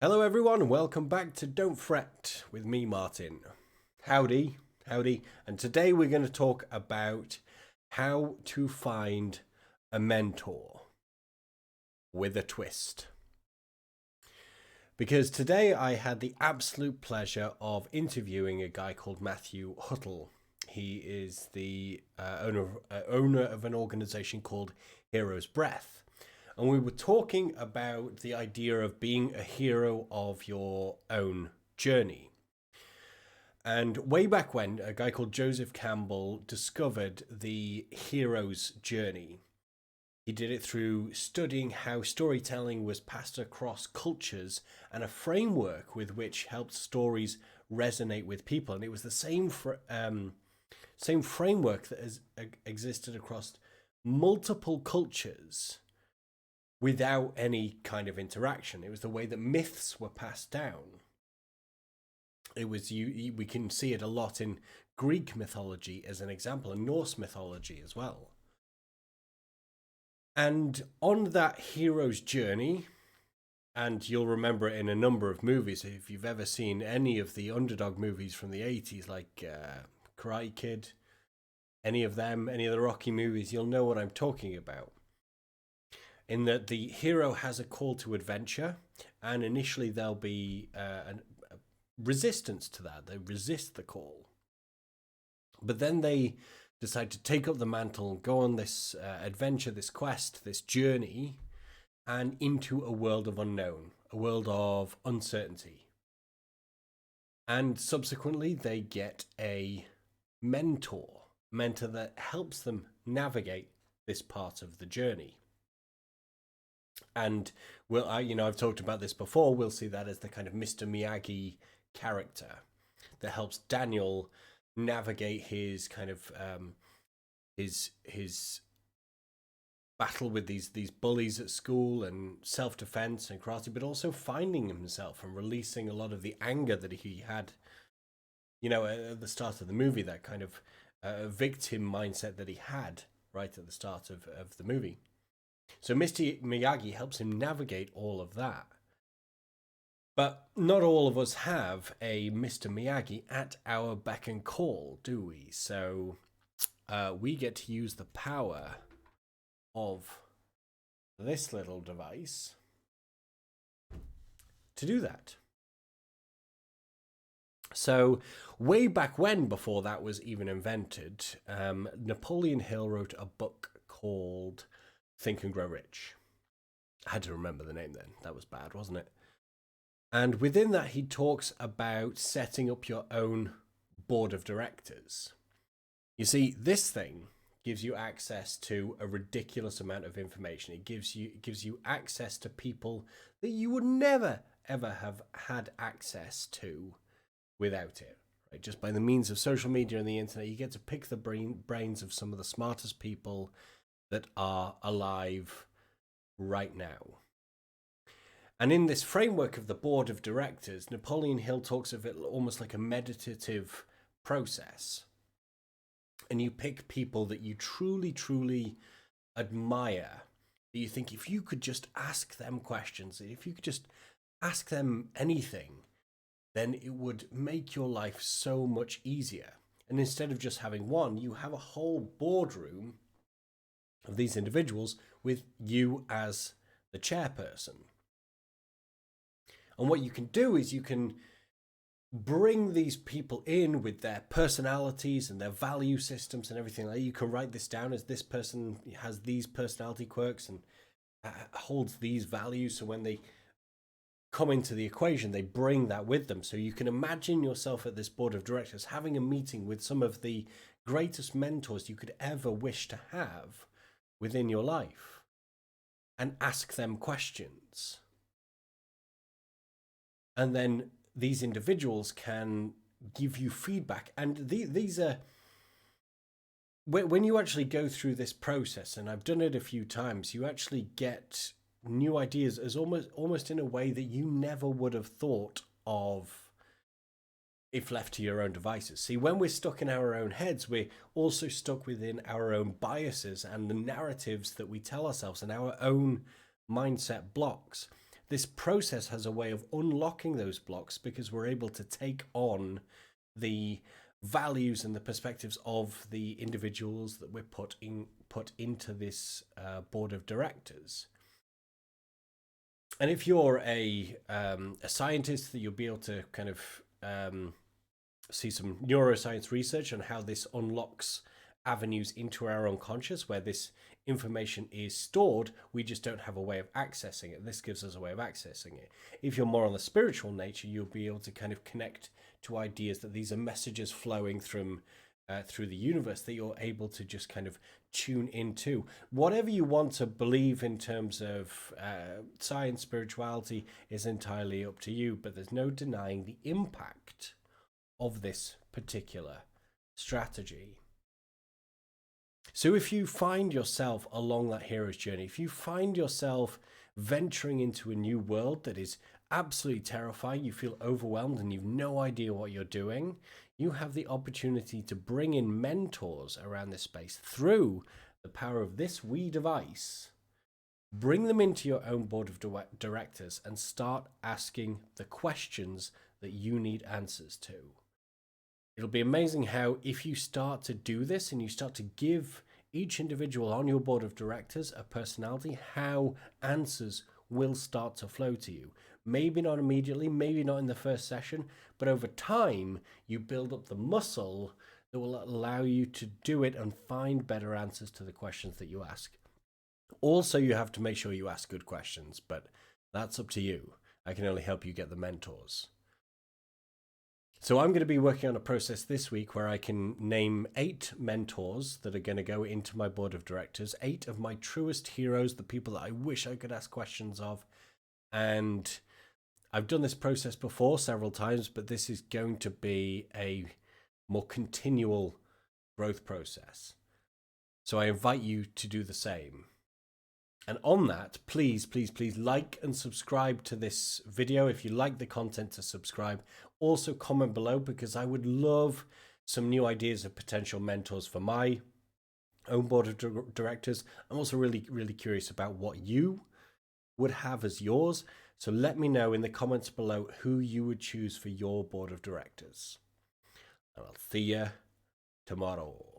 Hello, everyone. Welcome back to Don't Fret with me, Martin. Howdy, howdy. And today we're going to talk about how to find a mentor with a twist. Because today I had the absolute pleasure of interviewing a guy called Matthew Huttle. He is the owner of an organization called Hero's Breath. And we were talking about the idea of being a hero of your own journey. And way back when, a guy called Joseph Campbell discovered the hero's journey. He did it through studying how storytelling was passed across cultures and a framework with which helped stories resonate with people. And it was the same framework that has existed across multiple cultures without any kind of interaction. It was the way that myths were passed down. It was we can see it a lot in Greek mythology as an example, and Norse mythology as well. And on that hero's journey, and you'll remember it in a number of movies, if you've ever seen any of the underdog movies from the 80s, like Karate Kid, any of them, any of the Rocky movies, you'll know what I'm talking about. In that the hero has a call to adventure, and initially there'll be a resistance to that. They resist the call. But then they decide to take up the mantle and go on this adventure, this quest, this journey, and into a world of unknown, a world of uncertainty. And subsequently, they get a mentor that helps them navigate this part of the journey. And I've talked about this before. We'll see that as the kind of Mr. Miyagi character that helps Daniel navigate his kind of his battle with these bullies at school and self-defense and karate, but also finding himself and releasing a lot of the anger that he had, at the start of the movie, that kind of victim mindset that he had right at the start of the movie. So Mr. Miyagi helps him navigate all of that. But not all of us have a Mr. Miyagi at our beck and call, do we? So we get to use the power of this little device to do that. So way back when, before that was even invented, Napoleon Hill wrote a book called Think and Grow Rich. I had to remember the name then. That was bad, wasn't it? And within that, he talks about setting up your own board of directors. You see, this thing gives you access to a ridiculous amount of information. It gives you access to people that you would never, ever have had access to without it. Right? Just by the means of social media and the internet, you get to pick the brains of some of the smartest people that are alive right now. And in this framework of the board of directors, Napoleon Hill talks of it almost like a meditative process. And you pick people that you truly, truly admire, that you think if you could just ask them questions, if you could just ask them anything, then it would make your life so much easier. And instead of just having one, you have a whole boardroom of these individuals with you as the chairperson. And what you can do is you can bring these people in with their personalities and their value systems and everything. Like, you can write this down as this person has these personality quirks and holds these values. So when they come into the equation, they bring that with them. So you can imagine yourself at this board of directors having a meeting with some of the greatest mentors you could ever wish to have within your life and ask them questions. And then these individuals can give you feedback. And these are, when you actually go through this process, and I've done it a few times, you actually get new ideas as almost in a way that you never would have thought of if left to your own devices. See, when we're stuck in our own heads, we're also stuck within our own biases and the narratives that we tell ourselves and our own mindset blocks. this process has a way of unlocking those blocks because we're able to take on the values and the perspectives of the individuals that we're put into this board of directors. And if you're a scientist, that you'll be able to kind of see some neuroscience research on how this unlocks avenues into our unconscious where this information is stored. We just don't have a way of accessing it. This gives us a way of accessing it. If you're more on the spiritual nature, you'll be able to kind of connect to ideas that these are messages flowing through the universe that you're able to just kind of tune into. Whatever you want to believe in terms of science, spirituality is entirely up to you, but there's no denying the impact of this particular strategy. So if you find yourself along that hero's journey, if you find yourself venturing into a new world that is absolutely terrifying, you feel overwhelmed and you've no idea what you're doing, you have the opportunity to bring in mentors around this space through the power of this wee device. Bring them into your own board of directors and start asking the questions that you need answers to. It'll be amazing how if you start to do this and you start to give each individual on your board of directors a personality, how answers will start to flow to you. Maybe not immediately, maybe not in the first session, but over time you build up the muscle that will allow you to do it and find better answers to the questions that you ask. Also, you have to make sure you ask good questions, but that's up to you. I can only help you get the mentors. So I'm going to be working on a process this week where I can name 8 mentors that are going to go into my board of directors, 8 of my truest heroes, the people that I wish I could ask questions of. And I've done this process before several times, but this is going to be a more continual growth process. So I invite you to do the same. And on that, please, please, please like and subscribe to this video. If you like the content, to subscribe. Also comment below, because I would love some new ideas of potential mentors for my own board of directors. I'm also really, really curious about what you would have as yours. So let me know in the comments below who you would choose for your board of directors. And I'll see you tomorrow.